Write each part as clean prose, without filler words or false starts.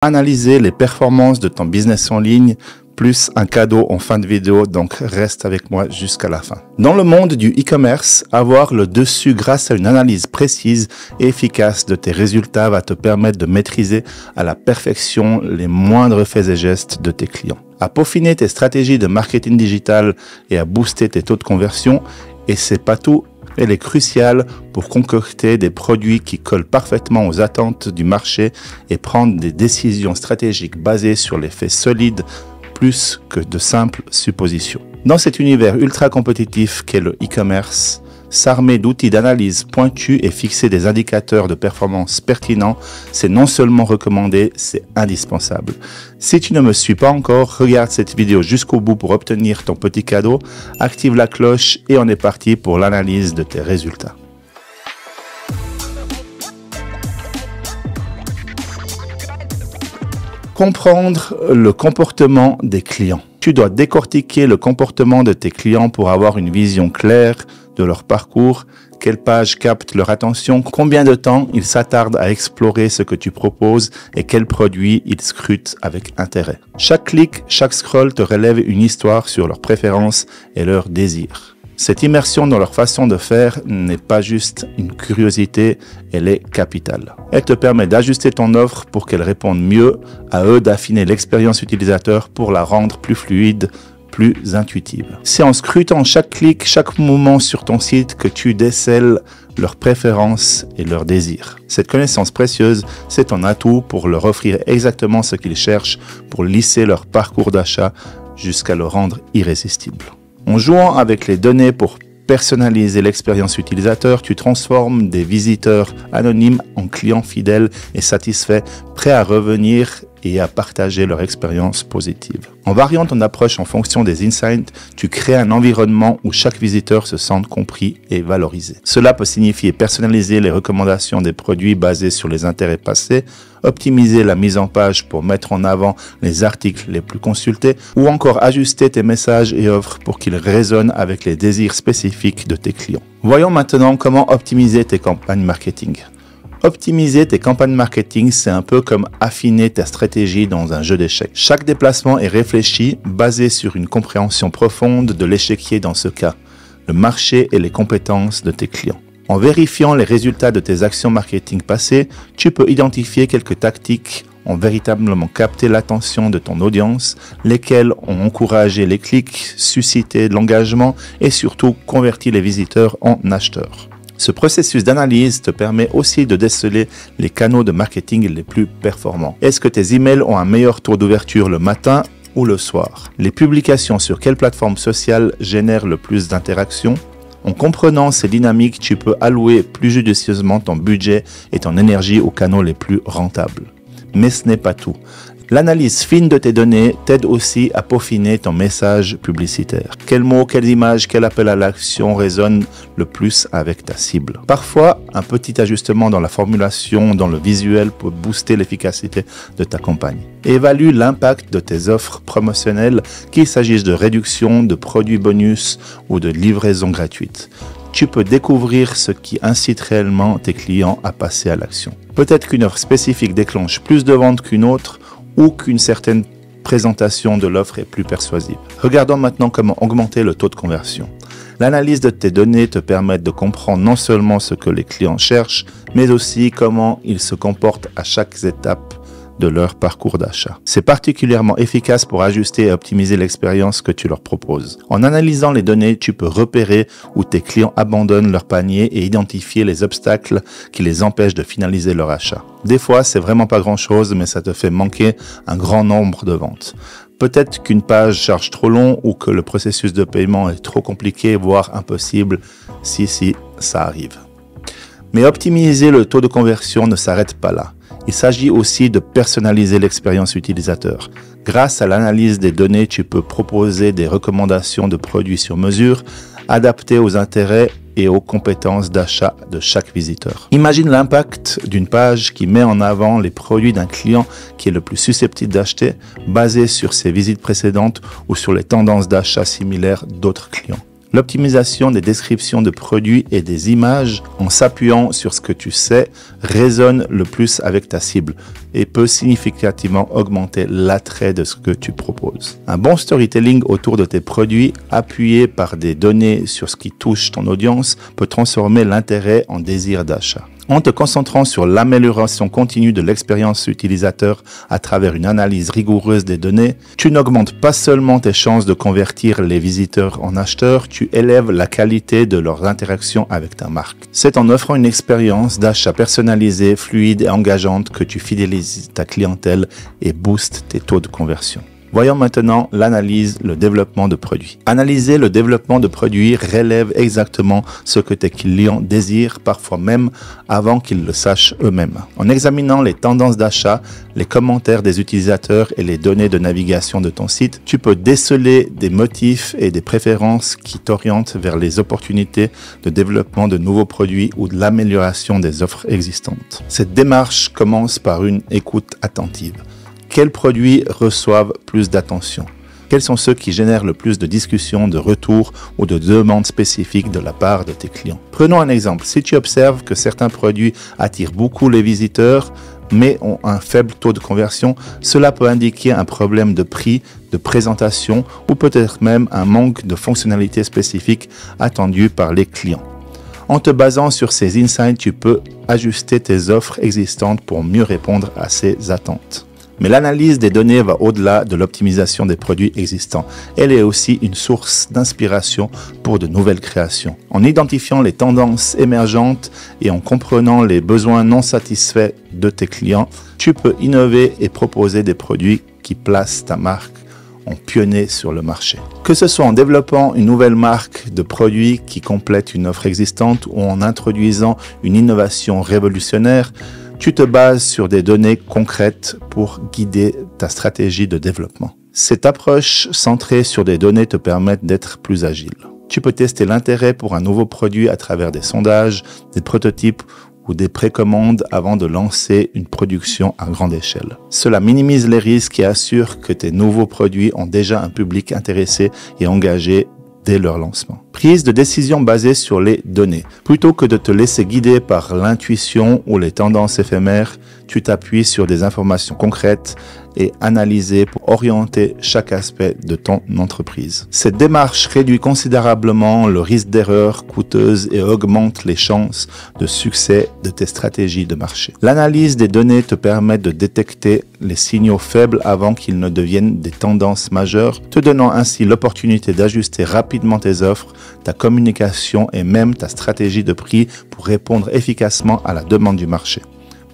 analyser les performances de ton business en ligne, plus un cadeau en fin de vidéo, donc reste avec moi jusqu'à la fin. Dans le monde du e-commerce, avoir le dessus grâce à une analyse précise et efficace de tes résultats va te permettre de maîtriser à la perfection les moindres faits et gestes de tes clients, à peaufiner tes stratégies de marketing digital et à booster tes taux de conversion. Et c'est pas tout, elle est cruciale pour concocter des produits qui collent parfaitement aux attentes du marché et prendre des décisions stratégiques basées sur les faits solides plus que de simples suppositions. Dans cet univers ultra compétitif qu'est le e-commerce, s'armer d'outils d'analyse pointus et fixer des indicateurs de performance pertinents, c'est non seulement recommandé, c'est indispensable. Si tu ne me suis pas encore, regarde cette vidéo jusqu'au bout pour obtenir ton petit cadeau, active la cloche et on est parti pour l'analyse de tes résultats. Comprendre le comportement des clients. Tu dois décortiquer le comportement de tes clients pour avoir une vision claire de leur parcours, quelles pages captent leur attention, combien de temps ils s'attardent à explorer ce que tu proposes et quels produits ils scrutent avec intérêt. Chaque clic, chaque scroll te relève une histoire sur leurs préférences et leurs désirs. Cette immersion dans leur façon de faire n'est pas juste une curiosité, elle est capitale. Elle te permet d'ajuster ton offre pour qu'elle réponde mieux, à eux d'affiner l'expérience utilisateur pour la rendre plus fluide, plus intuitive. C'est en scrutant chaque clic, chaque mouvement sur ton site que tu décèles leurs préférences et leurs désirs. Cette connaissance précieuse, c'est ton atout pour leur offrir exactement ce qu'ils cherchent pour lisser leur parcours d'achat jusqu'à le rendre irrésistible. En jouant avec les données pour personnaliser l'expérience utilisateur, tu transformes des visiteurs anonymes en clients fidèles et satisfaits, prêts à revenir et à partager leur expérience positive. En variant ton approche en fonction des insights, tu crées un environnement où chaque visiteur se sente compris et valorisé. Cela peut signifier personnaliser les recommandations des produits basés sur les intérêts passés, optimiser la mise en page pour mettre en avant les articles les plus consultés ou encore ajuster tes messages et offres pour qu'ils résonnent avec les désirs spécifiques de tes clients. Voyons maintenant comment optimiser tes campagnes marketing. Optimiser tes campagnes marketing, c'est un peu comme affiner ta stratégie dans un jeu d'échecs. Chaque déplacement est réfléchi, basé sur une compréhension profonde de l'échiquier dans ce cas, le marché et les compétences de tes clients. En vérifiant les résultats de tes actions marketing passées, tu peux identifier quelques tactiques ont véritablement capté l'attention de ton audience, lesquelles ont encouragé les clics, suscité de l'engagement et surtout converti les visiteurs en acheteurs. Ce processus d'analyse te permet aussi de déceler les canaux de marketing les plus performants. Est-ce que tes emails ont un meilleur taux d'ouverture le matin ou le soir? Les publications sur quelle plateforme sociale génèrent le plus d'interactions? En comprenant ces dynamiques, tu peux allouer plus judicieusement ton budget et ton énergie aux canaux les plus rentables. Mais ce n'est pas tout. L'analyse fine de tes données t'aide aussi à peaufiner ton message publicitaire. Quels mots, quelles images, quel appel à l'action résonnent le plus avec ta cible? Parfois, un petit ajustement dans la formulation, dans le visuel peut booster l'efficacité de ta campagne. Évalue l'impact de tes offres promotionnelles, qu'il s'agisse de réduction, de produits bonus ou de livraison gratuite. Tu peux découvrir ce qui incite réellement tes clients à passer à l'action. Peut-être qu'une offre spécifique déclenche plus de ventes qu'une autre, ou qu'une certaine présentation de l'offre est plus persuasive. Regardons maintenant comment augmenter le taux de conversion. L'analyse de tes données te permet de comprendre non seulement ce que les clients cherchent, mais aussi comment ils se comportent à chaque étape de leur parcours d'achat. C'est particulièrement efficace pour ajuster et optimiser l'expérience que tu leur proposes. En analysant les données, tu peux repérer où tes clients abandonnent leur panier et identifier les obstacles qui les empêchent de finaliser leur achat. Des fois, c'est vraiment pas grand-chose, mais ça te fait manquer un grand nombre de ventes. Peut-être qu'une page charge trop long ou que le processus de paiement est trop compliqué, voire impossible. Si, ça arrive. Mais optimiser le taux de conversion ne s'arrête pas là. Il s'agit aussi de personnaliser l'expérience utilisateur. Grâce à l'analyse des données, tu peux proposer des recommandations de produits sur mesure, adaptées aux intérêts et aux compétences d'achat de chaque visiteur. Imagine l'impact d'une page qui met en avant les produits d'un client qui est le plus susceptible d'acheter, basé sur ses visites précédentes ou sur les tendances d'achat similaires d'autres clients. L'optimisation des descriptions de produits et des images en s'appuyant sur ce que tu sais résonne le plus avec ta cible et peut significativement augmenter l'attrait de ce que tu proposes. Un bon storytelling autour de tes produits appuyé par des données sur ce qui touche ton audience peut transformer l'intérêt en désir d'achat. En te concentrant sur l'amélioration continue de l'expérience utilisateur à travers une analyse rigoureuse des données, tu n'augmentes pas seulement tes chances de convertir les visiteurs en acheteurs, tu élèves la qualité de leurs interactions avec ta marque. C'est en offrant une expérience d'achat personnalisée, fluide et engageante que tu fidélises ta clientèle et boostes tes taux de conversion. Voyons maintenant l'analyse, le développement de produits. Analyser le développement de produits relève exactement ce que tes clients désirent, parfois même avant qu'ils le sachent eux-mêmes. En examinant les tendances d'achat, les commentaires des utilisateurs et les données de navigation de ton site, tu peux déceler des motifs et des préférences qui t'orientent vers les opportunités de développement de nouveaux produits ou de l'amélioration des offres existantes. Cette démarche commence par une écoute attentive. Quels produits reçoivent plus d'attention? Quels sont ceux qui génèrent le plus de discussions, de retours ou de demandes spécifiques de la part de tes clients? Prenons un exemple. Si tu observes que certains produits attirent beaucoup les visiteurs, mais ont un faible taux de conversion, cela peut indiquer un problème de prix, de présentation ou peut-être même un manque de fonctionnalités spécifiques attendues par les clients. En te basant sur ces insights, tu peux ajuster tes offres existantes pour mieux répondre à ces attentes. Mais l'analyse des données va au-delà de l'optimisation des produits existants. Elle est aussi une source d'inspiration pour de nouvelles créations. En identifiant les tendances émergentes et en comprenant les besoins non satisfaits de tes clients, tu peux innover et proposer des produits qui placent ta marque en pionnier sur le marché. Que ce soit en développant une nouvelle marque de produits qui complète une offre existante ou en introduisant une innovation révolutionnaire, tu te bases sur des données concrètes pour guider ta stratégie de développement. Cette approche centrée sur des données te permet d'être plus agile. Tu peux tester l'intérêt pour un nouveau produit à travers des sondages, des prototypes ou des précommandes avant de lancer une production à grande échelle. Cela minimise les risques et assure que tes nouveaux produits ont déjà un public intéressé et engagé dès leur lancement. Prise de décision basée sur les données. Plutôt que de te laisser guider par l'intuition ou les tendances éphémères, tu t'appuies sur des informations concrètes et analysées pour orienter chaque aspect de ton entreprise. Cette démarche réduit considérablement le risque d'erreur coûteuse et augmente les chances de succès de tes stratégies de marché. L'analyse des données te permet de détecter les signaux faibles avant qu'ils ne deviennent des tendances majeures, te donnant ainsi l'opportunité d'ajuster rapidement tes offres, ta communication et même ta stratégie de prix pour répondre efficacement à la demande du marché.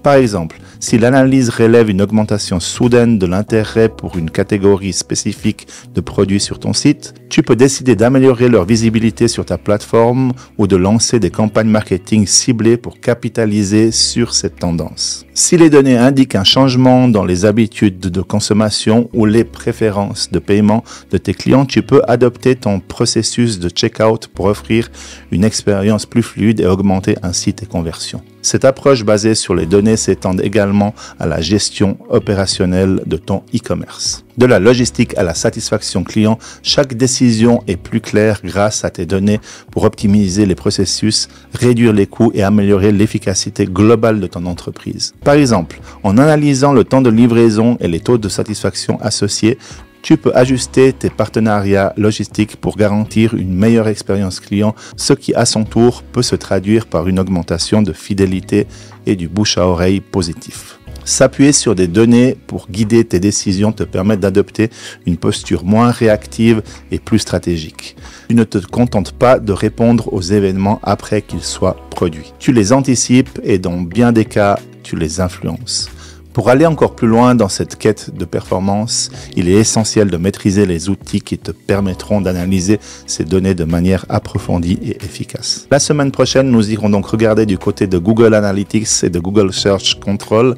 Par exemple, si l'analyse relève une augmentation soudaine de l'intérêt pour une catégorie spécifique de produits sur ton site, tu peux décider d'améliorer leur visibilité sur ta plateforme ou de lancer des campagnes marketing ciblées pour capitaliser sur cette tendance. Si les données indiquent un changement dans les habitudes de consommation ou les préférences de paiement de tes clients, tu peux adopter ton processus de checkout pour offrir une expérience plus fluide et augmenter ainsi tes conversions. Cette approche basée sur les données s'étend également à la gestion opérationnelle de ton e-commerce. De la logistique à la satisfaction client, chaque décision est plus claire grâce à tes données pour optimiser les processus, réduire les coûts et améliorer l'efficacité globale de ton entreprise. Par exemple, en analysant le temps de livraison et les taux de satisfaction associés, tu peux ajuster tes partenariats logistiques pour garantir une meilleure expérience client, ce qui à son tour peut se traduire par une augmentation de fidélité et du bouche à oreille positif. S'appuyer sur des données pour guider tes décisions te permet d'adopter une posture moins réactive et plus stratégique. Tu ne te contentes pas de répondre aux événements après qu'ils soient produits. Tu les anticipes et dans bien des cas, tu les influences. Pour aller encore plus loin dans cette quête de performance, il est essentiel de maîtriser les outils qui te permettront d'analyser ces données de manière approfondie et efficace. La semaine prochaine, nous irons donc regarder du côté de Google Analytics et de Google Search Control,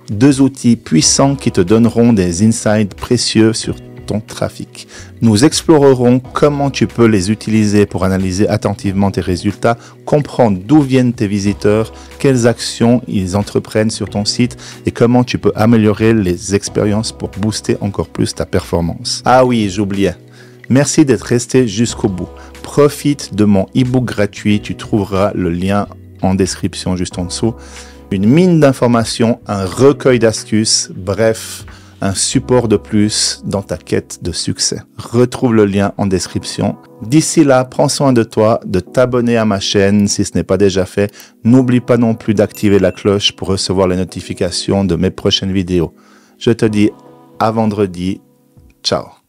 deux outils puissants qui te donneront des insights précieux sur ton trafic. Nous explorerons comment tu peux les utiliser pour analyser attentivement tes résultats, comprendre d'où viennent tes visiteurs, quelles actions ils entreprennent sur ton site et comment tu peux améliorer les expériences pour booster encore plus ta performance. Ah oui, j'oubliais. Merci d'être resté jusqu'au bout. Profite de mon e-book gratuit, tu trouveras le lien en description juste en dessous. Une mine d'informations, un recueil d'astuces, bref, un support de plus dans ta quête de succès. Retrouve le lien en description. D'ici là, prends soin de toi, de t'abonner à ma chaîne si ce n'est pas déjà fait. N'oublie pas non plus d'activer la cloche pour recevoir les notifications de mes prochaines vidéos. Je te dis à vendredi. Ciao.